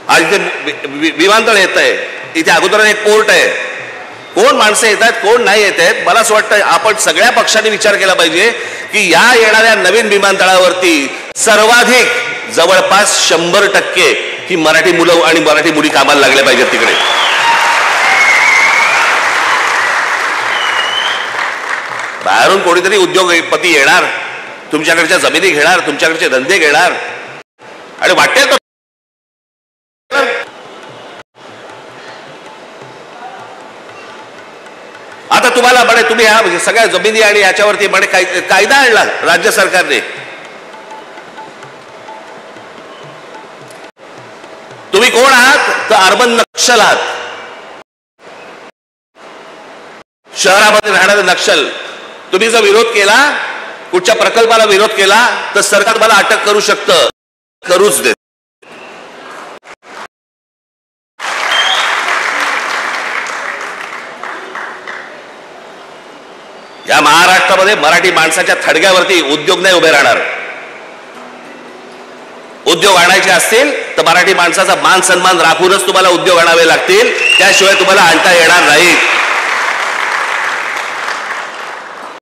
आज इथे विमानतळ येत आहे, इथे अगोदर एक पोर्ट आहे. कोण माणसं येत आहेत, कोण नाही येत आहेत. मला असं वाटतं आपण सगळ्या पक्षांनी विचार केला पाहिजे की या येणाऱ्या नवीन विमानतळावरती सर्वाधिक जवळपास 100% ही मराठी मुलं आणि मराठी मुली कामाला लागल्या पाहिजेत तिकडे. बाहेरून कोणीतरी उद्योगपती येणार, तुमच्याकडच्या जमिनी घेणार, तुमच्याकडचे धंदे घेणार आणि वाटेल तर आता तुम्हाला म्हणे तुम्ही ह्या सगळ्या जमिनी आणि याच्यावरती म्हणे कायदा आणला राज्य सरकारने. तुम्ही कोण आहात? तर अर्बन नक्षल आहात, शहरामध्ये राहणारे नक्षल. तुम्ही जर विरोध केला, कुठच्या प्रकल्पाला विरोध केला तर सरकार मला अटक करू शकतं, करूच देत. या महाराष्ट्रामध्ये मराठी माणसाच्या थडग्यावरती उद्योग नाही उभे राहणार. उद्योग आणायचे असतील तर मराठी माणसाचा मान सन्मान राखूनच तुम्हाला उद्योग आणावे लागतील, त्याशिवाय तुम्हाला आणता येणार नाही.